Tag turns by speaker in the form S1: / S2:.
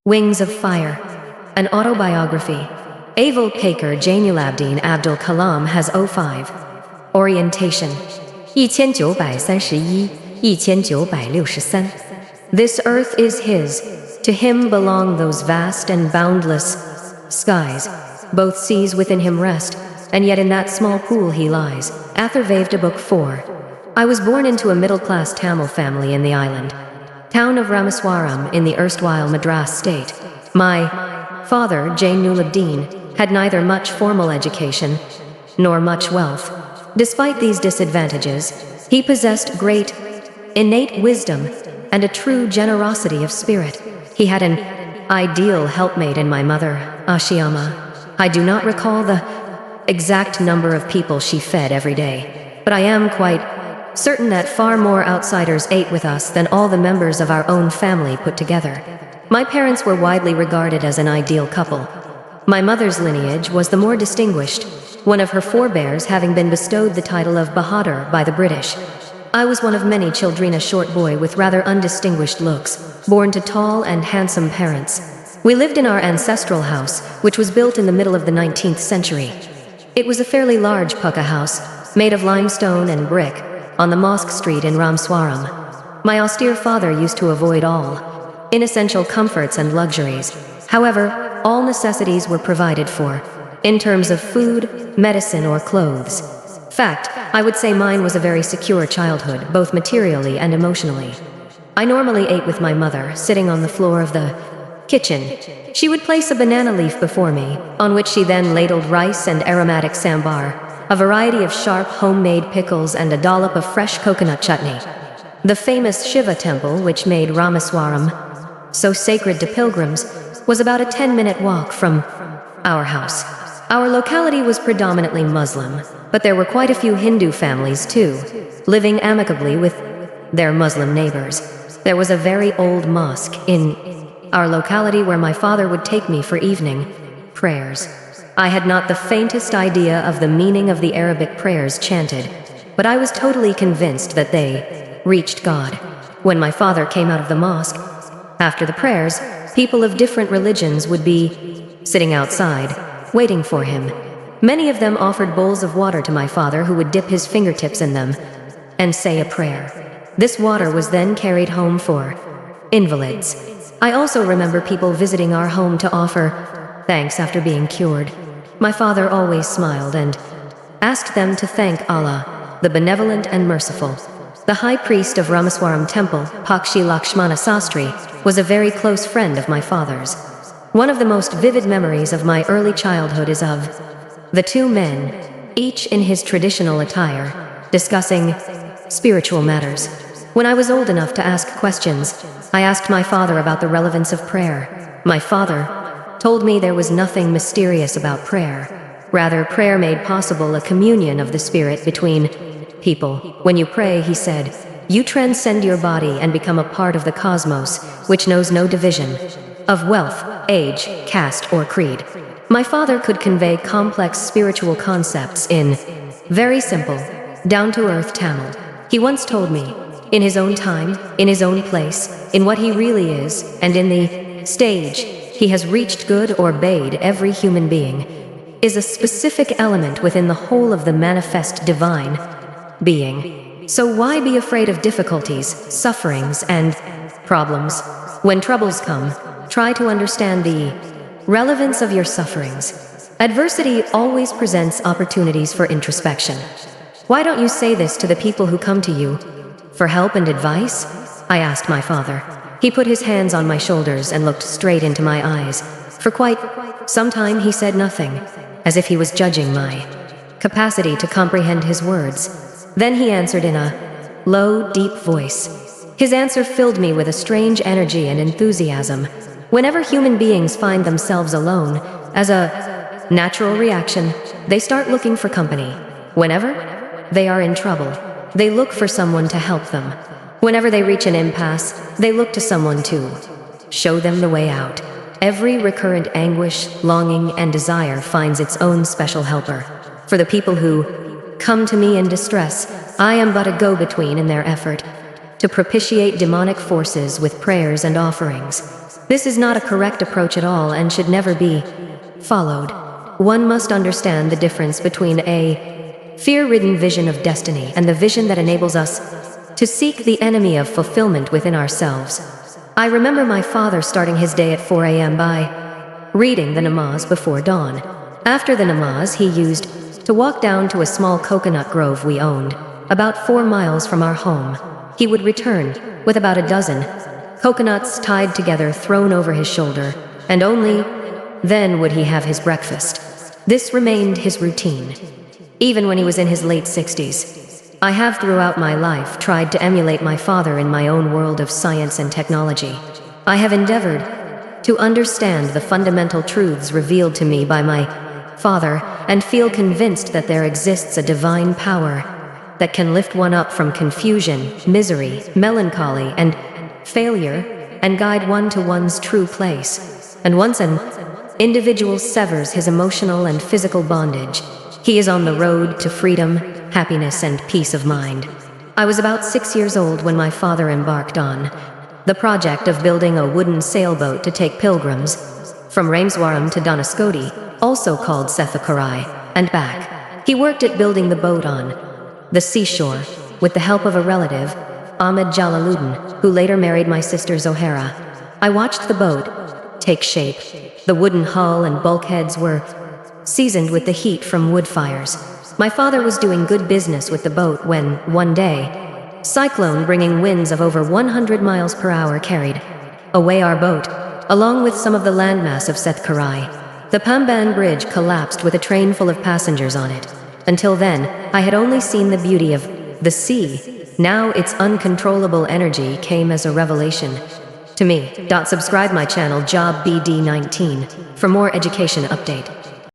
S1: Wings of Fire, an autobiography. APJ Abdul Kalam has 05. Orientation 1963. This earth is his. To him belong those vast and boundless skies. Both seas within him rest, and yet in that small pool he lies. Autobiography Book 4. I was born into a middle-class Tamil family in the island town of Ramaswaram in the erstwhile Madras state. My father, Jainuddin, had neither much formal education nor much wealth. Despite these disadvantages, he possessed great innate wisdom and a true generosity of spirit. He had an ideal helpmate in my mother, Ashiyama. I do not recall the exact number of people she fed every day, but I am quite certain that far more outsiders ate with us than all the members of our own family put together. My parents were widely regarded as an ideal couple. My mother's lineage was the more distinguished, one of her forebears having been bestowed the title of Bahadur by the British. I was one of many children, a short boy with rather undistinguished looks, born to tall and handsome parents. We lived in our ancestral house, which was built in the middle of the 19th century. It was a fairly large pucca house, made of limestone and brick, on the Mosque Street in Ramswaram. My austere father used to avoid all inessential comforts and luxuries. However, all necessities were provided for, in terms of food, medicine, or clothes. Fact, I would say mine was a very secure childhood, both materially and emotionally. I normally ate with my mother, sitting on the floor of the kitchen. She would place a banana leaf before me, on which she then ladled rice and aromatic sambar, a variety of sharp homemade pickles, and a dollop of fresh coconut chutney. The famous Shiva temple, which made Ramaswaram so sacred to pilgrims, was about a 10-minute walk from our house. Our locality was predominantly Muslim, but there were quite a few Hindu families too, living amicably with their Muslim neighbors. There was a very old mosque in our locality where my father would take me for evening prayers. I had not the faintest idea of the meaning of the Arabic prayers chanted, but I was totally convinced that they reached God. When my father came out of the mosque, after the prayers, people of different religions would be sitting outside, waiting for him. Many of them offered bowls of water to my father, who would dip his fingertips in them and say a prayer. This water was then carried home for invalids. I also remember people visiting our home to offer thanks after being cured. My father always smiled and asked them to thank Allah, the benevolent and merciful. The high priest of Ramaswaram temple, Pakshi Lakshmana Sastri, was a very close friend of my father's. One of the most vivid memories of my early childhood is of the two men, each in his traditional attire, discussing spiritual matters. When I was old enough to ask questions, I asked my father about the relevance of prayer. My father told me there was nothing mysterious about prayer. Rather, prayer made possible a communion of the spirit between people. When you pray, he said, you transcend your body and become a part of the cosmos, which knows no division of wealth, age, caste, or creed. My father could convey complex spiritual concepts in very simple, down-to-earth Tamil. He once told me, in his own time, in his own place, in what he really is, and in the stage he has reached, good or bad, every human being is a specific element within the whole of the manifest divine being. So why be afraid of difficulties, sufferings, and problems? When troubles come, try to understand the relevance of your sufferings. Adversity always presents opportunities for introspection. Why don't you say this to the people who come to you for help and advice? I asked my father. He put his hands on my shoulders and looked straight into my eyes. For quite some time he said nothing, as if he was judging my capacity to comprehend his words. Then he answered in a low, deep voice. His answer filled me with a strange energy and enthusiasm. Whenever human beings find themselves alone, as a natural reaction, they start looking for company. Whenever they are in trouble, they look for someone to help them. Whenever they reach an impasse, they look to someone to show them the way out. Every recurrent anguish, longing, and desire finds its own special helper. For the people who come to me in distress, I am but a go-between in their effort to propitiate demonic forces with prayers and offerings. This is not a correct approach at all and should never be followed. One must understand the difference between a fear-ridden vision of destiny and the vision that enables us to seek the enemy of fulfillment within ourselves. I remember my father starting his day at 4 a.m. by reading the namaz before dawn. After the namaz, he used to walk down to a small coconut grove we owned, about 4 miles from our home. He would return with about a dozen coconuts tied together thrown over his shoulder, and only then would he have his breakfast. This remained his routine, even when he was in his late 60s. I have throughout my life tried to emulate my father in my own world of science and technology. I have endeavored to understand the fundamental truths revealed to me by my father and feel convinced that there exists a divine power that can lift one up from confusion, misery, melancholy, and failure, and guide one to one's true place. And once an individual severs his emotional and physical bondage, he is on the road to freedom, happiness, and peace of mind. I was about 6 years old when my father embarked on the project of building a wooden sailboat to take pilgrims from Rameswaram to Dhanascody, also called Sethakarai, and back. He worked at building the boat on the seashore with the help of a relative, Ahmed Jalaluddin, who later married my sister Zohara. I watched the boat take shape. The wooden hull and bulkheads were seasoned with the heat from wood fires. My father was doing good business with the boat when, one day, cyclone bringing winds of over 100 miles per hour carried away our boat, along with some of the landmass of Sethkarai. The Pamban Bridge collapsed with a train full of passengers on it. Until then, I had only seen the beauty of the sea. Now its uncontrollable energy came as a revelation to me. Subscribe my channel Job BD19 for more education update.